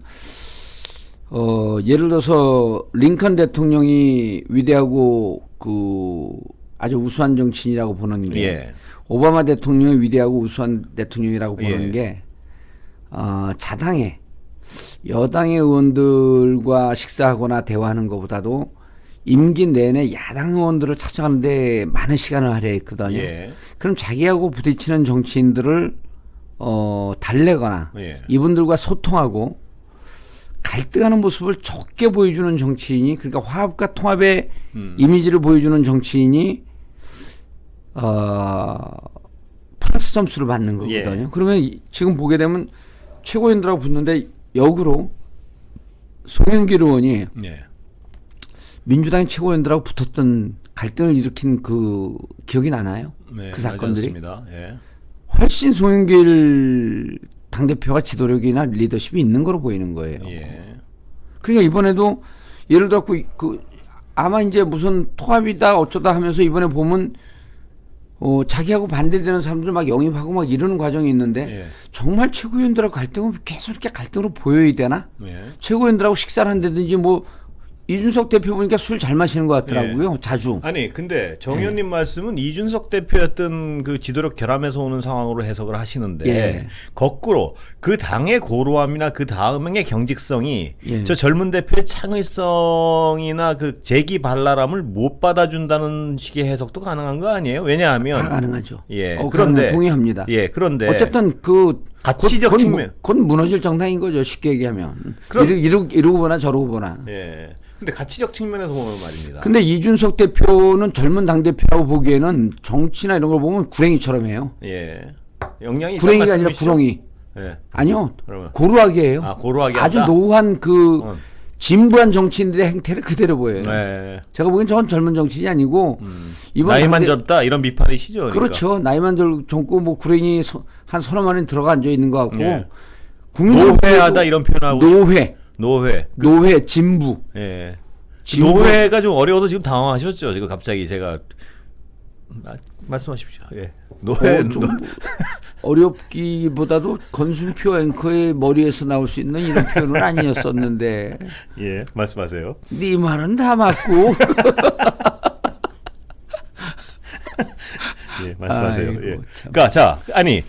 예를 들어서 링컨 대통령이 위대하고 그 아주 우수한 정치인이라고 보는 게 예. 오바마 대통령이 위대하고 우수한 대통령이라고 보는 예. 게 자당에 여당의 의원들과 식사하거나 대화하는 것보다도 임기 내내 야당 의원들을 찾아가는데 많은 시간을 할애했거든요. 예. 그럼 자기하고 부딪히는 정치인들을 달래거나 예. 이분들과 소통하고 갈등하는 모습을 적게 보여주는 정치인이, 그러니까 화합과 통합의 이미지를 보여주는 정치인이 플러스 점수를 받는 거거든요. 예. 그러면 지금 보게 되면 최고위원들하고 붙는데 역으로 송영길 의원이 예. 민주당 최고위원들하고 붙었던 갈등을 일으킨 그 기억이 나나요? 네, 그 사건들이 맞습니다. 예. 훨씬 송영길 당대표가 지도력이나 리더십이 있는 거로 보이는 거예요. 예. 그러니까 이번에도 예를 들어 아마 이제 무슨 통합이다 어쩌다 하면서 이번에 보면 자기하고 반대되는 사람들 막 영입하고 막 이러는 과정이 있는데 예. 정말 최고위원들하고 갈등은 계속 이렇게 갈등으로 보여야 되나? 예. 최고위원들하고 식사를 한다든지 뭐 이준석 대표 보니까 술 잘 마시는 것 같더라고요. 자주. 아니 근데 정 의원님 말씀은 이준석 대표였던 그 지도력 결함에서 오는 상황으로 해석을 하시는데 예. 거꾸로 그 당의 고루함이나 그 다음의 경직성이 예. 저 젊은 대표의 창의성이나 그 재기발랄함을 못 받아준다는 식의 해석도 가능한 거 아니에요? 왜냐하면 다 가능하죠. 예. 그런데 동의합니다. 예. 그런데 어쨌든 그 가치적 측면. 곧 무너질 정당인 거죠. 쉽게 얘기하면. 그럼- 이러고 보나 저러고 보나. 예. 근데 가치적 측면에서 보면 말입니다. 근데 이준석 대표는 젊은 당대표라고 보기에는 정치나 이런 걸 보면 구랭이처럼 해요. 예. 영향이 구랭이가 있다는 아니라 말씀이시죠? 구렁이. 예. 아니요. 그러면 고루하게 해요. 고루하게 아주 한다? 노후한 그 진부한 정치인들의 행태를 그대로 보여요. 네. 제가 보기엔 저건 젊은 정치인이 아니고 이번 나이만 당대- 젊다 이런 비판이시죠. 그러니까. 그렇죠. 나이만 젊고 뭐 구랭이 한 서너 마리 들어가 앉아 있는 것 같고 예. 국민들은 노회하다 이런 표현하고 노회. 노회 진부. 예. 진부. 노회가 좀 어려워서 지금 당황하셨죠. 지금 갑자기 제가 말씀하십시오. 예. 노회 좀 어렵기보다도 건순표 앵커의 머리에서 나올 수 있는 이런 표현은 아니었었는데 예, 말씀하세요. 네 말은 다 맞고 예, 말씀하세요. 아이고, 예. 참. 그러니까 자, 아니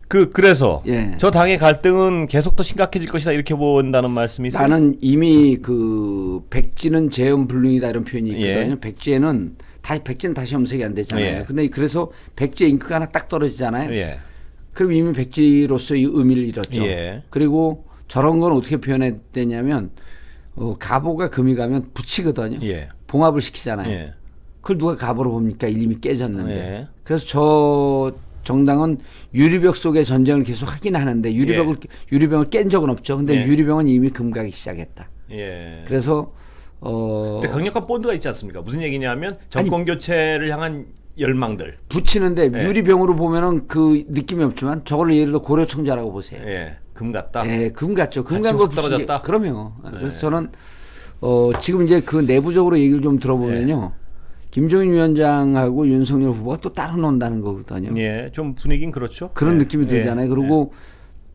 그래서 예. 저 당의 갈등은 계속 더 심각해질 것이다 이렇게 본다는 말씀이세요? 나는 이미 그 백지는 재염불능이다 이런 표현이 있거든요. 예. 백지는 다시 염색이 안 되잖아요. 예. 근데 그래서 백지 잉크가 하나 딱 떨어지잖아요. 예. 그럼 이미 백지로서의 의미를 잃었죠. 예. 그리고 저런 건 어떻게 표현했냐면 가보가 금이 가면 붙이거든요. 예. 봉합을 시키잖아요. 예. 그걸 누가 가보로 봅니까? 이미 깨졌는데. 예. 그래서 저 정당은 유리벽 속의 전쟁을 계속 하긴 하는데 유리병을 깬 적은 없죠. 근데 예. 유리병은 이미 금가기 시작했다. 예. 그래서 근데 강력한 본드가 있지 않습니까? 무슨 얘기냐면 정권 교체를 향한 열망들. 붙이는데 예. 유리병으로 보면은 그 느낌이 없지만 저걸 예를 들어 고려청자라고 보세요. 예. 금 같다. 예, 금 같죠. 금 같이 간거 확 떨어졌다? 그러면 그래서 저는 지금 이제 그 내부적으로 얘기를 좀 들어보면요. 김종인 위원장하고 윤석열 후보가 또 따로 논다는 거거든요. 예. 좀 분위기는 그렇죠. 그런 예. 느낌이 예. 들잖아요. 그리고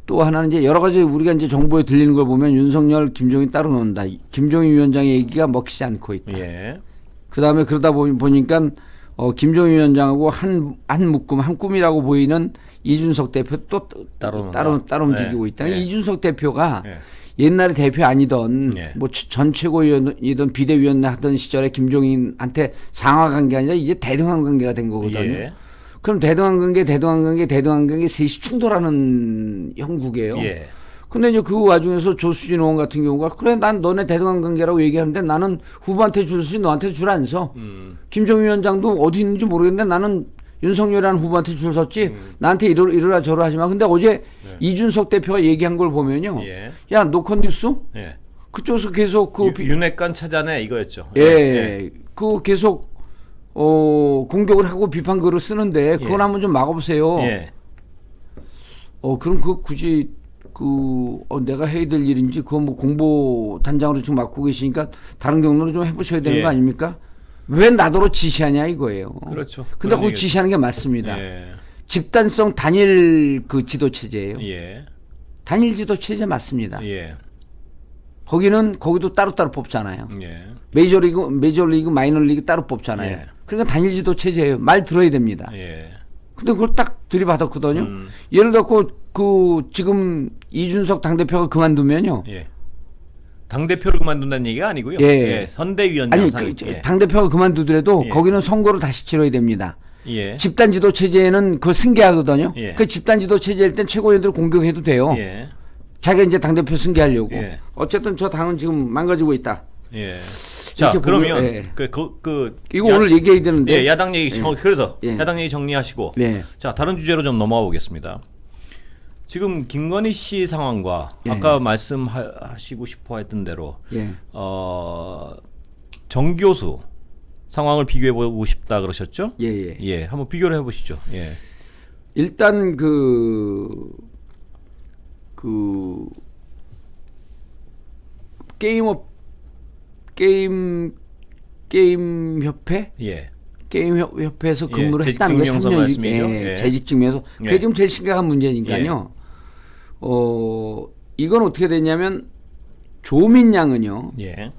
또 하나는 이제 여러 가지 우리가 이제 정보에 들리는 걸 보면 윤석열, 김종인 따로 논다. 김종인 위원장의 얘기가 먹히지 않고 있다. 예. 그 다음에 그러다 보니까 김종인 위원장하고 한 묶음, 한 꿈이라고 보이는 이준석 대표 또 따로 움직이고 예. 있다. 예. 이준석 대표가 예. 옛날에 대표 아니던 예. 뭐 전 최고위원이던 비대위원 하던 시절에 김종인한테 상하 관계 아니라 이제 대등한 관계가 된 거거든요. 예. 그럼 대등한 관계 셋이 충돌하는 형국이에요. 예. 근데 이제 그 와중에서 조수진 의원 같은 경우가 그래 난 너네 대등한 관계라고 얘기하는데 나는 후보한테 줄 수 너한테 줄 안 서. 김종인 위원장도 어디 있는지 모르겠는데 나는 윤석열이라는 후보한테 줄 섰지 나한테 이러라 저러라 하지 마. 근데 어제 이준석 대표가 얘기한 걸 보면요. 예. 야 노컷뉴스 예. 그쪽에서 계속 윤핵관 찾아내 이거였죠. 예. 그 계속 공격을 하고 비판 글을 쓰는데 그걸 예. 한번 좀 막아보세요. 예. 그럼 그 굳이 내가 해야 될 일인지 그거 뭐 공보 단장으로 지금 맡고 계시니까 다른 경로로 좀 해보셔야 되는 예. 거 아닙니까? 왜 나더러 지시하냐 이거예요. 그렇죠. 근데 그런 거기 얘기죠. 지시하는 게 맞습니다. 예. 집단성 단일 그 지도 체제예요. 예. 단일 지도 체제 맞습니다. 예. 거기도 따로따로 뽑잖아요. 예. 메이저리그, 마이너리그 따로 뽑잖아요. 예. 그러니까 단일 지도 체제예요. 말 들어야 됩니다. 예. 근데 그걸 딱 들이받았거든요. 예를 들어 지금 이준석 당대표가 그만두면요. 예. 당 대표를 그만둔다는 얘기가 아니고요. 예. 선대위원장 아니 상. 당대표가 그만두더라도 예. 거기는 선거를 다시 치러야 됩니다. 예. 집단 지도 체제에는 그걸 승계하거든요. 예. 그 집단 지도 체제일 땐 최고위원들을 공격해도 돼요. 예. 자기가 이제 당대표 승계하려고. 예. 어쨌든 저 당은 지금 망가지고 있다. 예. 자, 이렇게 그러면 보면, 예. 이거 오늘 얘기해야 되는데. 예, 야당 얘기 그래서 예. 야당 얘기 정리하시고. 예. 자, 다른 주제로 좀 넘어가 보겠습니다. 지금 김건희 씨 상황과 예. 아까 말씀하시고 싶어 했던 대로 예. 정교수 상황을 비교해 보고 싶다 그러셨죠? 예. 예, 한번 비교를 해 보시죠. 예. 일단 게임 협회 예. 게임 협회에서 예, 근무를 했다는 게 재직증명서 3년 말씀이죠. 예. 재직증명서 그게 예. 지금 제일 심각한 문제니까요. 이건 어떻게 됐냐면 조민양은요. 예.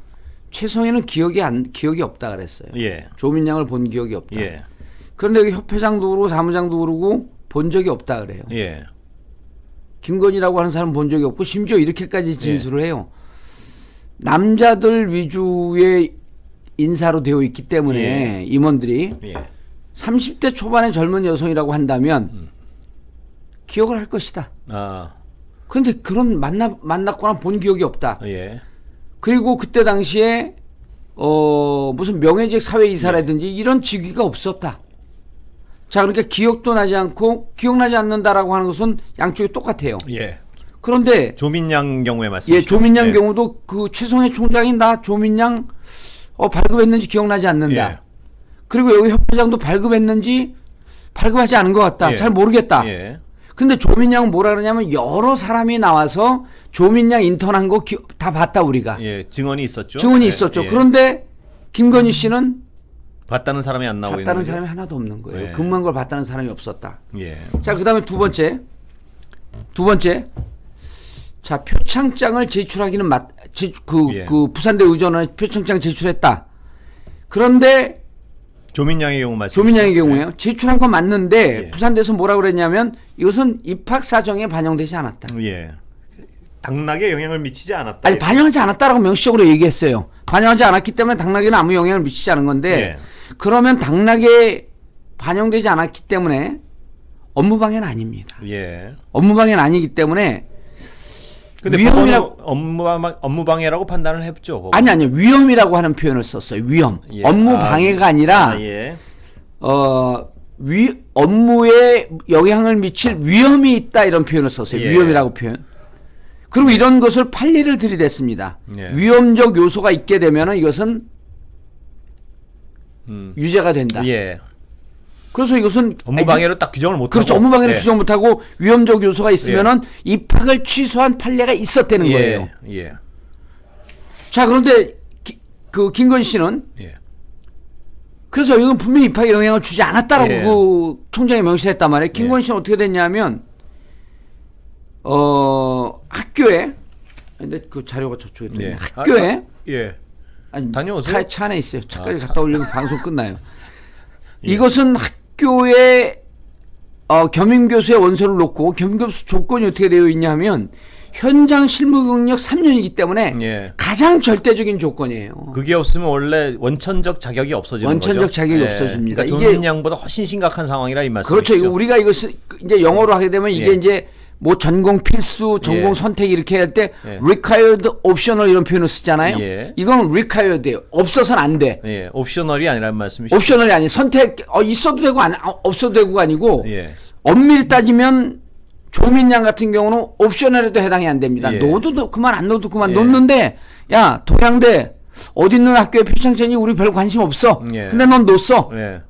최성희는 기억이 없다 그랬어요. 예. 조민양을 본 기억이 없다. 예. 그런데 여기 협회장도 그러고 사무장도 그러고 본 적이 없다 그래요. 예. 김건희라고 하는 사람 본 적이 없고 심지어 이렇게까지 진술을 해요. 남자들 위주의 인사로 되어 있기 때문에 임원들이 예. 30대 초반의 젊은 여성이라고 한다면 기억을 할 것이다. 아. 그런데 그런 만났거나 본 기억이 없다. 예. 그리고 그때 당시에 무슨 명예직 사회이사라든지 이런 직위가 없었다. 자, 그러니까 기억도 나지 않고 기억나지 않는다라고 하는 것은 양쪽이 똑같아요. 예. 그런데 조민양 경우에 말씀이시죠? 예, 조민양 경우도 그 최성해 총장이 나 조민양 발급했는지 기억나지 않는다. 예. 그리고 여기 협회장도 발급했는지 발급하지 않은 것 같다. 예. 잘 모르겠다. 예. 근데 조민양은 뭐라 그러냐면 여러 사람이 나와서 조민양 인턴한 거 다 봤다 우리가. 예, 증언이 있었죠. 증언이 예, 있었죠. 예. 그런데 김건희 씨는 봤다는 사람이 안 나오고 봤다는 있는 거죠? 사람이 하나도 없는 거예요. 예. 근무한 걸 봤다는 사람이 없었다. 예. 자, 그다음에 두 번째. 자, 표창장을 제출하기는 예. 그 부산대 의전원에 표창장 제출했다. 그런데 조민양의 경우 말씀. 조민양의 경우에요. 제출한 건 맞는데 예. 부산대에서 뭐라 그랬냐면 이것은 입학 사정에 반영되지 않았다. 예. 당락에 영향을 미치지 않았다. 아니 반영하지 않았다라고 명시적으로 얘기했어요. 반영하지 않았기 때문에 당락에는 아무 영향을 미치지 않은 건데 예. 그러면 당락에 반영되지 않았기 때문에 업무방해는 아닙니다. 예. 업무방해는 아니기 때문에 근데 위험이라고 업무방해라고 판단을 했죠. 법원. 아니 위험이라고 하는 표현을 썼어요. 위험. 예. 업무방해가 아니라 예. 업무에 영향을 미칠 위험이 있다 이런 표현을 썼어요. 예. 위험이라고 표현. 그리고 이런 것을 판례를 들이댔습니다. 예. 위험적 요소가 있게 되면 이것은 유죄가 된다. 예. 그래서 이것은 업무방해로 딱 규정을 못하고. 그렇죠. 업무방해를 예. 규정 못하고 위험적 요소가 있으면은 입학을 취소한 판례가 있었다는 거예요. 예. 자, 그런데 그 김건희 씨는 예. 그래서 이건 분명히 입학에 영향을 주지 않았다라고 예. 그 총장이 명시를 했단 말이에요. 김건희 씨는 어떻게 됐냐면 학교에 근데 그 자료가 저쪽에 있는데 예. 학교에 예. 아니, 다녀오세요? 차 안에 있어요. 차까지 갔다 오려면 방송 끝나요. 예. 이것은 학교에 겸임교수의 원서를 놓고 겸임교수 조건이 어떻게 되어 있냐면 현장 실무 경력 3년이기 때문에 예. 가장 절대적인 조건이에요. 그게 없으면 원래 원천적 자격이 없어지는 거죠. 원천적 자격이 없어집니다. 그러니까 이게 조민양보다 훨씬 심각한 상황이라 이 말씀이시죠. 그렇죠. 이거 우리가 이것을 이제 영어로 하게 되면 이게 예. 이제 뭐 전공 필수, 전공 예. 선택 이렇게 할 때 예. required, optional 이런 표현을 쓰잖아요. 예. 이건 required예요. 없어서는 안 돼. 예, 옵셔널이 아니라는 말씀이시죠. 옵셔널이 아니 선택 있어도 되고 없어도 되고가 아니고 예. 엄밀히 따지면 조민양 같은 경우는 옵셔널에도 해당이 안 됩니다. 예. 넣어도 그만 안 넣어도 그만 예. 놓는데 야 동양대 어디 있는 학교에 표창장이 우리 별 관심 없어. 예. 근데 넌 넣었어. 예.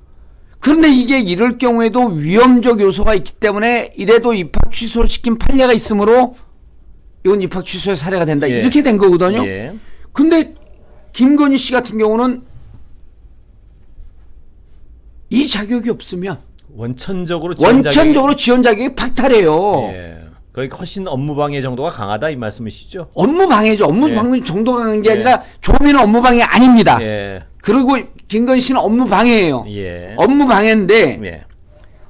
그런데 이게 이럴 경우에도 위험적 요소가 있기 때문에 이래도 입학 취소를 시킨 판례가 있으므로 이건 입학 취소의 사례가 된다. 예. 이렇게 된 거거든요. 예. 근데 김건희 씨 같은 경우는 이 자격이 없으면 원천적으로 지원 자격이 박탈해요. 예. 그러니까 훨씬 업무방해 정도가 강하다 이 말씀이시죠? 업무 방해죠. 업무 예. 방해 정도가 강한 게 예. 아니라 조민은 업무 방해 아닙니다. 예. 그리고 김건희 씨는 업무 방해예요. 예. 업무 방해인데 예.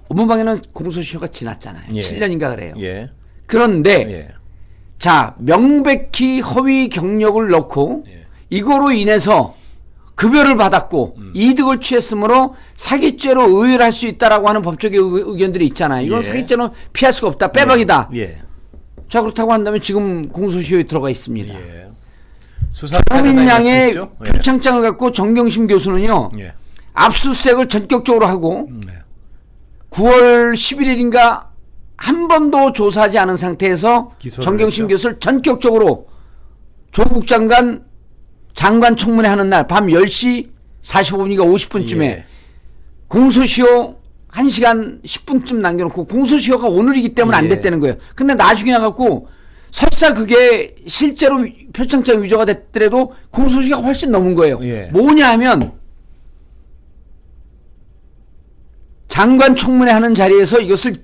업무 방해는 공소시효가 지났잖아요. 예. 7년인가 그래요. 예. 그런데 예. 자 명백히 허위 경력을 넣고 예. 이거로 인해서 급여를 받았고 이득을 취했으므로 사기죄로 의율할 수 있다라고 하는 법적인 의견들이 있잖아요. 이건 예. 사기죄는 피할 수가 없다. 빼박이다. 예. 자 그렇다고 한다면 지금 공소시효에 들어가 있습니다. 예. 수사 조민양의 표창장을 갖고 정경심 교수는요. 예. 압수수색을 전격적으로 하고 네. 9월 11일인가 한 번도 조사하지 않은 상태에서 기소를 정경심 했죠? 교수를 전격적으로 조국 장관 청문회 하는 날 밤 10시 45분인가 50분쯤에 예. 공소시효 1시간 10분쯤 남겨놓고 공소시효가 오늘이기 때문에 안 예. 됐다는 거예요. 근데 나중에 와갖고 설사 그게 실제로 표창장 위조가 됐더라도 공소시효가 훨씬 넘은 거예요. 예. 뭐냐 하면 장관 청문회 하는 자리에서 이것을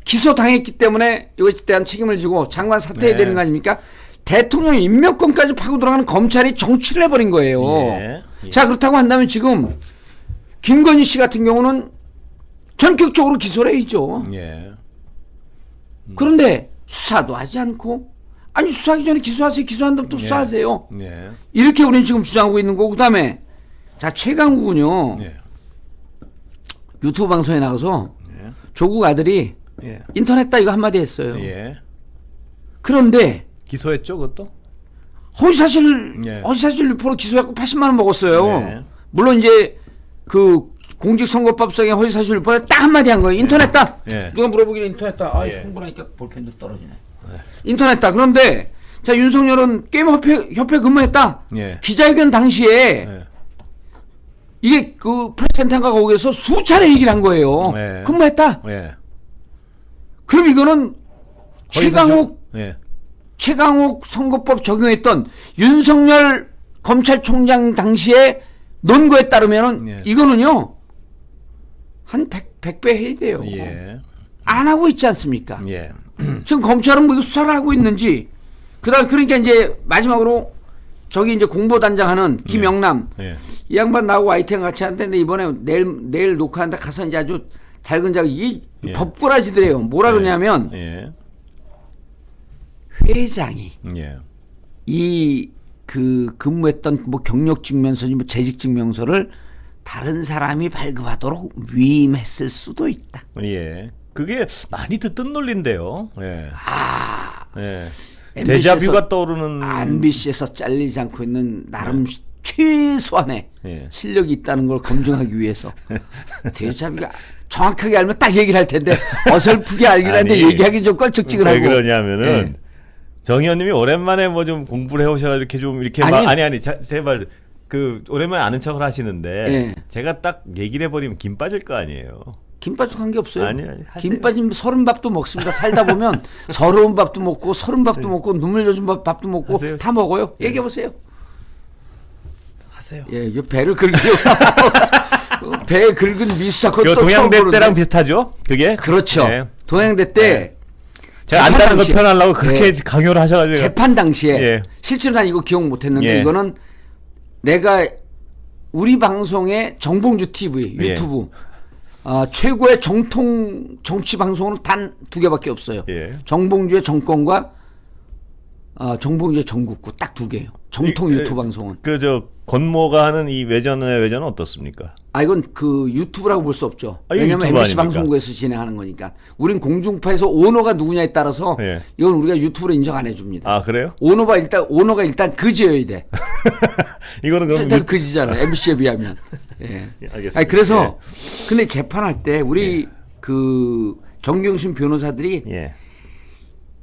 기소당했기 때문에 이것에 대한 책임을 지고 장관 사퇴해야 네. 되는 거 아닙니까? 대통령 임명권까지 파고 들어가는 검찰이 정치를 해버린 거예요. 예. 예. 자 그렇다고 한다면 지금 김건희 씨 같은 경우는 전격적으로 기소를 해야죠. 예. 그런데 수사도 하지 않고 아니 수사하기 전에 기소하세요. 기소한 다음 또 예. 수사하세요. 예. 이렇게 우리는 지금 주장하고 있는 거고 그다음에 자 최강욱은요. 예. 유튜브 방송에 나가서 예. 조국 아들이 예. 인터넷다 이거 한마디 했어요. 예. 그런데 기소했죠, 그것도? 허위사실 예. 유포로 기소해갖고 80만 원 먹었어요. 네. 물론 이제 그 공직선거법상의 허위사실 뻔에 딱 한마디 한 거예요. 인터넷다. 예. 누가 물어보기를 인터넷다. 아, 예. 흥분하니까 볼펜도 떨어지네. 인터넷다. 그런데 자 윤석열은 게임협회 근무했다. 예. 기자회견 당시에 예. 이게 그 프레스센터가 거기에서 수차례 얘기를 한 거예요. 예. 근무했다. 예. 그럼 이거는 예. 최강욱 선거법 적용했던 윤석열 검찰총장 당시에 논거에 따르면은 예. 이거는요 한 100배 해야 돼요. 예. 안 하고 있지 않습니까? 예. 지금 검찰은 뭐 이거 수사를 하고 있는지 그러니까 이제 마지막으로 저기 이제 공보단장하는 김영남 예. 이 양반 나하고 아이템 같이 하는데 이번에 내일 녹화한다 가서 이제 아주 잘근작 이 예. 법꾸라지들이에요. 뭐라 그러냐면 예. 회장이 예. 이 그 근무했던 뭐 경력 증명서니 뭐 재직 증명서를 다른 사람이 발급하도록 위임했을 수도 있다. 예. 그게 많이 듣던 논리인데요. 예. 예. MBC 에서 데자뷰가 떠오르는 MBC에서 잘리지 않고 있는 나름 최소한의 예. 실력이 있다는 걸 검증하기 위해서 데자뷰가 정확하게 알면 딱 얘기를 할 텐데 어설프게 알긴 하는데 아니, 얘기하기 좀 껄쩍지근하고. 왜 그러냐면은 예. 정 의원님이 오랜만에 뭐 좀 공부를 해오셔서 이렇게 좀 이렇게 아니. 제발 그 오랜만에 아는 척을 하시는데 예. 제가 딱 얘기를 해버리면 김 빠질 거 아니에요. 김 빠진 관계 없어요. 아니, 하세요. 김 빠진 서른 밥도 먹습니다. 살다 보면 서러운 밥도 먹고 서른 밥도 먹고 눈물 젖은 밥도 먹고 하세요. 다 먹어요. 얘기해 보세요. 하세요. 예, 이거 배를 긁으려고 배 긁은 미수사건 그 또 처음 동양대 보는데. 때랑 비슷하죠? 그게 그렇죠. 예. 동양대 때 제가 재판 안다는 거 당시에. 표현하려고 그렇게 예. 강요를 하셔가지고 재판 당시에 예. 실제로 난 이거 기억 못했는데 예. 이거는 내가 우리 방송의 정봉주 TV 예. 유튜브 최고의 정통 정치 방송은 단 두 개밖에 없어요. 예. 정봉주의 정권과 정봉주의 전국구 딱 두 개예요. 정통 유튜브 방송은. 그 권모가 하는 이 외전의 외전은 어떻습니까? 이건 그 유튜브라고 볼 수 없죠. 이거 왜냐하면 유튜브 MBC 아닙니까? 방송국에서 진행하는 거니까. 우린 공중파에서 오너가 누구냐에 따라서 예. 이건 우리가 유튜브로 인정 안 해줍니다. 아 그래요? 오너가 일단 그지여야 돼. 이거는 그럼 일단 그지잖아. MBC에 비하면. 예. 알겠습니다. 아니, 그래서 근데 재판할 때 우리 그 정경심 변호사들이 예.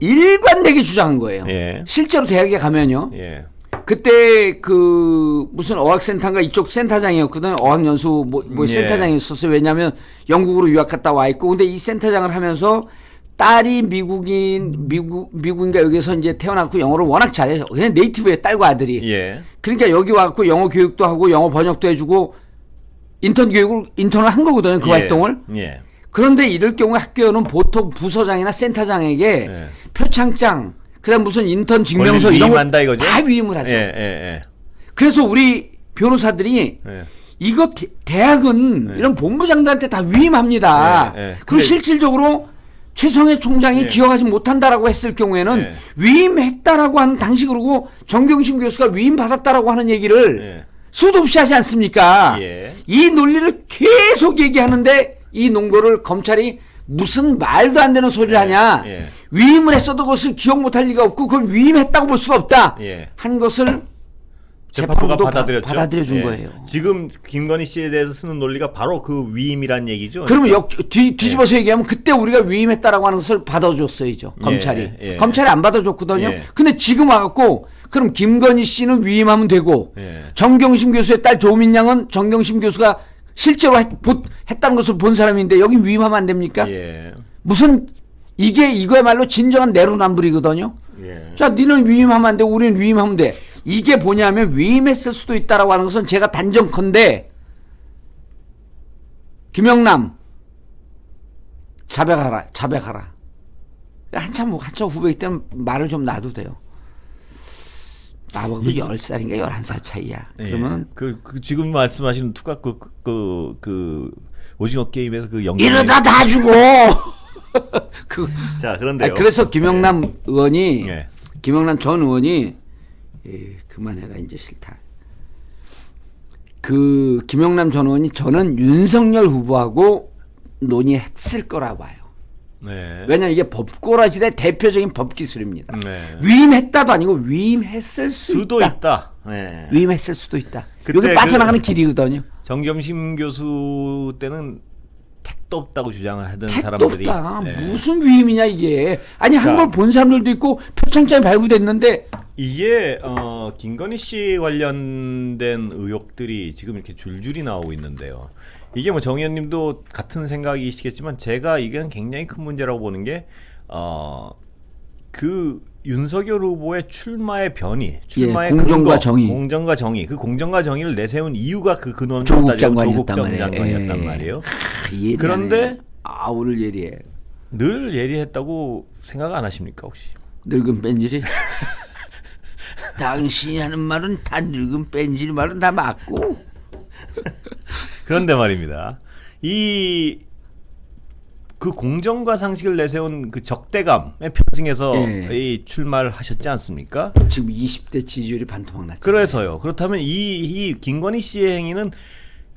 일관되게 주장한 거예요. 예. 실제로 대학에 가면요. 예. 그때 그 무슨 어학센터인가 이쪽 센터장이었거든. 어학연수 뭐 예. 센터장이었었어요. 왜냐하면 영국으로 유학 갔다 와 있고. 근데 이 센터장을 하면서 딸이 미국인가 여기서 이제 태어났고 영어를 워낙 잘해요. 그냥 네이티브에 딸과 아들이. 예. 그러니까 여기 와갖고 영어 교육도 하고 영어 번역도 해주고 인턴을 한 거거든요. 그 예. 활동을. 예. 그런데 이럴 경우 학교는 보통 부서장이나 센터장에게 예. 표창장, 그다음 무슨 인턴 증명서 권리 이런 위임한다 이거죠? 다 위임을 하죠. 예. 예. 그래서 우리 변호사들이 예. 이거 대학은 이런 본부장들한테 다 위임합니다. 예, 예. 그리고 근데- 실질적으로 최성해 총장이 예. 기억하지 못한다라고 했을 경우에는 예. 위임했다라고 하는 당시 그러고 정경심 교수가 위임받았다라고 하는 얘기를 예. 수도 없이 하지 않습니까? 예. 이 논리를 계속 얘기하는데 이 논거를 검찰이 무슨 말도 안 되는 소리를 하냐. 예. 위임을 했어도 그것을 기억 못할 리가 없고 그걸 위임했다고 볼 수가 없다. 예. 한 것을 재판부가 재판부도 받아들였죠. 받아들여준 예. 거예요. 지금 김건희 씨에 대해서 쓰는 논리가 바로 그 위임이란 얘기죠. 그러면 뒤집어서 얘기하면 그때 우리가 위임했다라고 하는 것을 받아줬어야죠. 검찰이. 예. 검찰이 안 받아줬거든요. 예. 근데 지금 와갖고 그럼 김건희 씨는 위임하면 되고 예. 정경심 교수의 딸 조민 양은 정경심 교수가 실제로 했다는 것을 본 사람인데 여기 위임하면 안 됩니까? 예. 무슨 이거야말로 진정한 내로남불이거든요. 예. 자, 니는 위임하면 안 돼. 우리는 위임하면 돼. 이게 뭐냐면 위임했을 수도 있다라고 하는 것은 제가 단정컨대 김영남 자백하라. 한참 후배이기 때문에 말을 좀 놔도 돼요. 나보고 10살인가 11살 차이야. 그러면 그 지금 말씀하시는 투각 그 오징어 게임에서 그 연기 이러다 다 죽어. 자, 그런데요. 그래서 김영남 의원이 예. 김영남 전 의원이 그만해라 이제 싫다. 그 김영남 전 의원이 저는 윤석열 후보하고 논의했을 거라고 봐요. 네. 왜냐하면 이게 법꼬라지의 대표적인 법기술입니다. 네. 위임했다도 아니고 위임했을 수도 수도 있다. 있다. 네. 위임했을 수도 있다. 그때 여기 빠져나가는 길이거든요. 정겸심 교수 때는 택도 없다고 주장을 하던 택도 사람들이 없다. 예. 무슨 위임이냐 이게. 아니 한 자. 걸 본 사람들도 있고 표창장이 발부됐는데 이게 김건희 씨 관련된 의혹들이 지금 이렇게 줄줄이 나오고 있는데요. 이게 뭐 정 의원님도 같은 생각이시겠지만 제가 이건 굉장히 큰 문제라고 보는 게 그 윤석열 후보의 출마의 변이, 출마의 공정과 근거, 정의. 공정과 정의, 그 공정과 정의를 내세운 이유가 그 근원을 조국 따지면 장관이었단 조국 말이에요. 장관이었단 예. 말이에요. 예리하네. 그런데 오늘 예리해. 늘 예리했다고 생각 안 하십니까 혹시? 늙은 뺀질이. 당신이 하는 말은 다 늙은 뺀질 말은 다 맞고. 그런데 말입니다. 그 공정과 상식을 내세운 그 적대감에 편승해서 예. 이 출마를 하셨지 않습니까? 지금 20대 지지율이 반토막 났죠. 그래서요. 그렇다면 이 김건희 씨의 행위는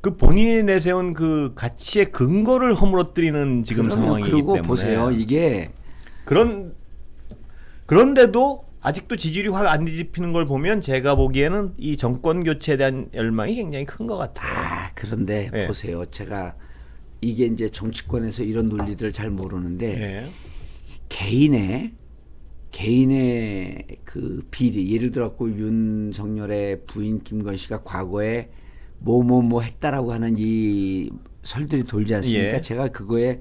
그 본인이 내세운 그 가치의 근거를 허물어뜨리는 지금 상황이기 그리고 때문에 보세요. 이게 그런데도 아직도 지지율이 확 안 뒤집히는 걸 보면 제가 보기에는 이 정권 교체에 대한 열망이 굉장히 큰 것 같아요. 그런데 예. 보세요. 제가 이게 이제 정치권에서 이런 논리들을 잘 모르는데 예. 개인의 그 비리, 예를 들어갖고 윤석열의 부인 김건희 씨가 과거에 뭐 했다라고 하는 이 설들이 돌지 않습니까? 예. 제가 그거에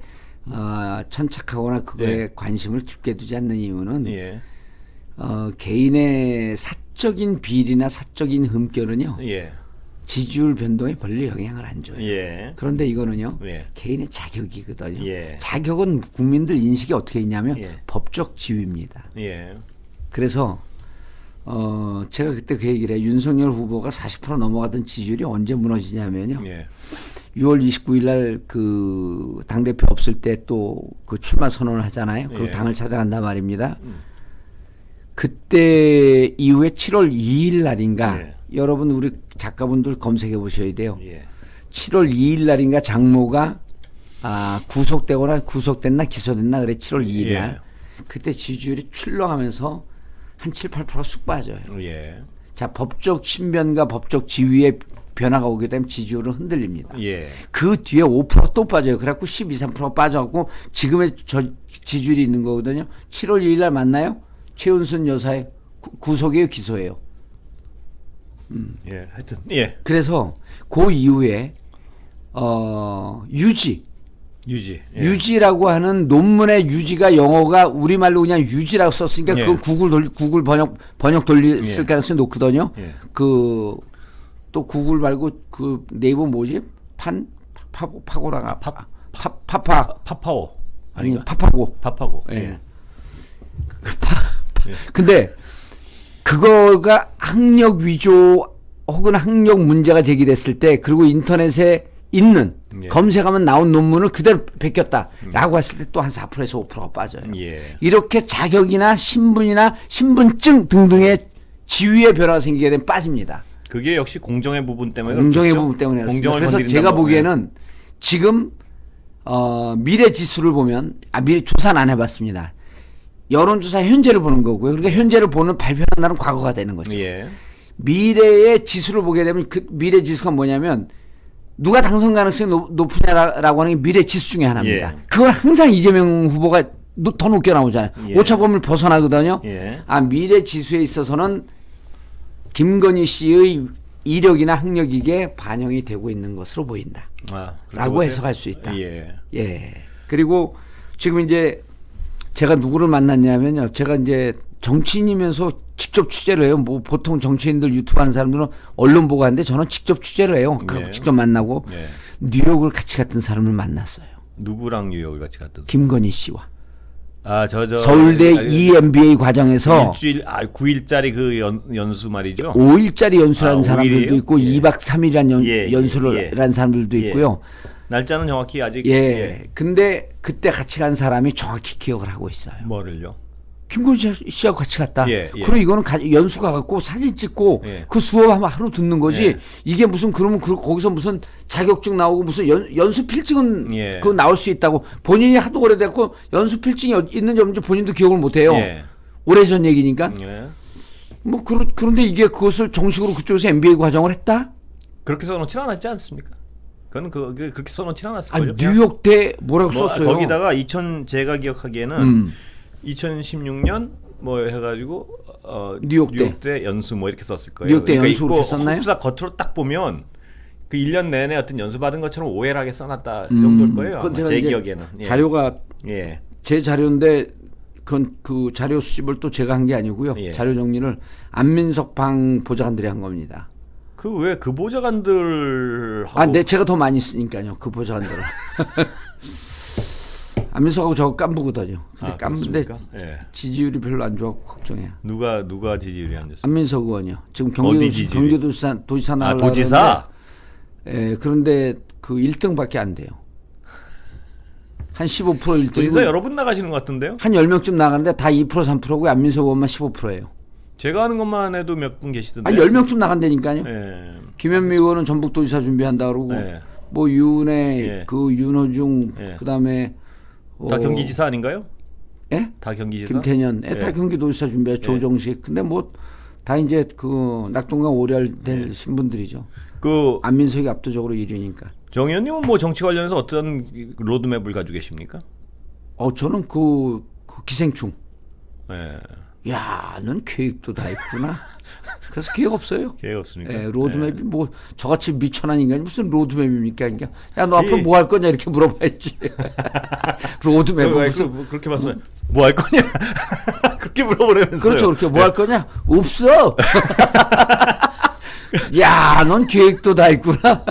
천착하거나 그거에 예. 관심을 깊게 두지 않는 이유는 예. 개인의 사적인 비리나 사적인 흠결은요 예. 지지율 변동에 별로 영향을 안 줘요. 예. 그런데 이거는요 예. 개인의 자격이거든요. 예. 자격은 국민들 인식이 어떻게 있냐면 예. 법적 지위입니다. 예. 그래서 제가 그때 그 얘기를 해요. 윤석열 후보가 40% 넘어가던 지지율이 언제 무너지냐면요. 예. 6월 29일 날 그 당대표 없을 때 또 그 출마 선언을 하잖아요. 그리고 예. 당을 찾아간단 말입니다. 그때 이후에 7월 2일 날인가 예. 여러분 우리 작가분들 검색해 보셔야 돼요. 예. 7월 2일 날인가 장모가 구속됐나 기소됐나 그래 7월 2일 날. 예. 그때 지지율이 출렁하면서 한 7, 8%가 쑥 빠져요. 예. 자, 법적 신변과 법적 지위의 변화가 오게 되면 지지율은 흔들립니다. 예. 그 뒤에 5%또 빠져요. 그래갖고 12, 3%가 빠져갖고 지금의 지지율이 있는 거거든요. 7월 2일 날 만나요? 최은순 여사의 구속이에요, 기소예요. 예. 하여튼 예. 그래서 그 이후에 유지. 예. 유지라고 하는 논문의 유지가 영어가 우리말로 그냥 유지라고 썼으니까 예. 그건 구글 번역 돌렸을 예. 가능성이 높거든요. 예. 또 구글 말고 그 네이버 뭐지? 파고라가 파파오 아니 아닌가? 파파고. 파파고. 예. 근데 그거가 학력 위조 혹은 학력 문제가 제기됐을 때 그리고 인터넷에 있는 예. 검색하면 나온 논문을 그대로 베꼈다라고 했을 때 또 한 4%에서 5%가 빠져요. 예. 이렇게 자격이나 신분이나 신분증 등등의 지위의 변화가 생기게 되면 빠집니다. 그게 역시 공정의 부분 때문에 공정의 그렇겠죠? 부분 때문에 그렇습니다. 공정을 그래서 건드린다고. 제가 보기에는 지금 미래 지수를 보면 미래 조사는 안 해봤습니다. 여론조사 현재를 보는 거고요. 그러니까 현재를 보는 발표하는 날은 과거가 되는 거죠. 예. 미래의 지수를 보게 되면 그 미래 지수가 뭐냐면 누가 당선 가능성이 높으냐라고 하는 게 미래 지수 중에 하나입니다. 예. 그건 항상 이재명 후보가 더 높게 나오잖아요. 예. 오차범위를 벗어나거든요. 예. 미래 지수에 있어서는 김건희 씨의 이력이나 학력이 이게 반영이 되고 있는 것으로 보인다. 그렇게 라고 보세요. 해석할 수 있다. 예. 예. 그리고 지금 이제 제가 누구를 만났냐면요. 제가 이제 정치인이면서 직접 취재를 해요. 뭐 보통 정치인들 유튜브 하는 사람들은 언론 보고 하는데 저는 직접 취재를 해요. 예. 직접 만나고 예. 뉴욕을 같이 갔던 사람을 만났어요. 누구랑 뉴욕을 같이 갔던? 김건희 씨와. 저 서울대 EMBA 과정에서 일주일 9일짜리 그 연수 말이죠. 5일짜리 연수라는 5일이에요? 사람들도 있고 예. 2박 3일이란 예, 연수를 예. 한 사람들도 예. 있고요. 날짜는 정확히 아직 예. 근데 그때 같이 간 사람이 정확히 기억을 하고 있어요. 뭐를요? 김건희 씨하고 같이 갔다. 예, 예. 그리고 이거는 연수 가갖고 사진 찍고 예. 그 수업 한번 하루 듣는 거지. 예. 이게 무슨 그러면 거기서 무슨 자격증 나오고 무슨 연수 필증은 예. 그거 나올 수 있다고 본인이 하도 오래됐고 연수 필증이 있는지 없는지 본인도 기억을 못해요. 예. 오래전 얘기니까. 예. 뭐 그런데 이게 그것을 정식으로 그쪽에서 MBA 과정을 했다? 그렇게 써놓지는 않았지 않습니까? 그건 그렇게 써놓진 않았을 아, 거예요. 뉴욕대 뭐라고 썼어요? 거기다가 제가 기억하기에는 2016년 뭐 해가지고 뉴욕대 연수 뭐 이렇게 썼을 거예요. 뉴욕대 연수 그렇게 썼나요? 흡사 겉으로 딱 보면 그 1년 내내 어떤 연수 받은 것처럼 오해를 하게 써놨다 정도일 거예요. 그건 아마 제가 제 이제 기억에는. 예. 자료가 예. 제 자료인데 그건 그 자료 수집을 또 제가 한 게 아니고요. 예. 자료 정리를 안민석 방 보좌관들이 한 겁니다. 그 왜 그 보좌관들하고 아, 네, 제가 더 많이 쓰니까요. 그 보좌관들을. 안민석하고 저거 깐부거든요. 근데 깐부인데 그렇습니까? 예. 지지율이 별로 안 좋아서 걱정해요. 누가 지지율이 안 좋습니까? 안민석 의원이요. 지금 어디 지지율이? 경기도지사 나가려고 도지사? 그러는데, 예, 그런데 그 1등밖에 안 돼요. 한 15% 1등. 도지사 여러 분 나가시는 것 같은데요? 한 10명쯤 나가는데 다 2% 3%고 안민석 의원만 15%예요. 제가 아는 것만 해도 몇 분 계시던데. 아니 10명쯤 나간다니까요. 예. 김현미 의원은 전북도지사 준비한다 그러고 예. 뭐 윤회 예. 그 윤호중 예. 그다음에 다 경기지사 아닌가요? 예? 다 경기지사? 김태년 다 예. 경기도지사 준비해 조정식 근데 뭐 다 이제 그 낙동강 오렬된 신분들이죠. 그 안민석이 압도적으로 1위니까. 정 의원님은 뭐 정치 관련해서 어떤 로드맵을 가지고 계십니까? 저는 그 기생충. 예. 야, 넌 계획도 다 있구나. 그래서 계획 없어요. 계획 없습니까? 예, 로드맵이 뭐 저같이 미천한 인간이 무슨 로드맵입니까? 그러니까 야, 너 앞으로 뭐 할 거냐 이렇게 물어봐야지. 로드맵은 무슨 그렇게 봐서 뭐 할 거냐? 그렇게 물어보려면서요. 그렇죠. 그렇게 뭐 할 거냐? 없어. 야, 넌 계획도 다 있구나.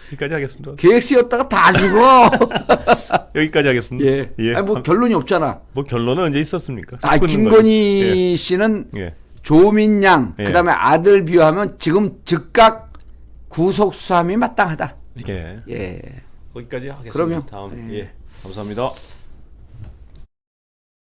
여기까지 하겠습니다. 계획 세웠다가 다 죽어. 여기까지 하겠습니다. 예. 아니 뭐 결론이 없잖아. 뭐 결론은 언제 있었습니까? 아, 끊는 김건희 거지. 씨는 예. 조민양 예. 그다음에 아들 비유하면 지금 즉각 구속 수함이 마땅하다. 예. 예. 거기까지 하겠습니다. 그러면, 다음 예. 감사합니다.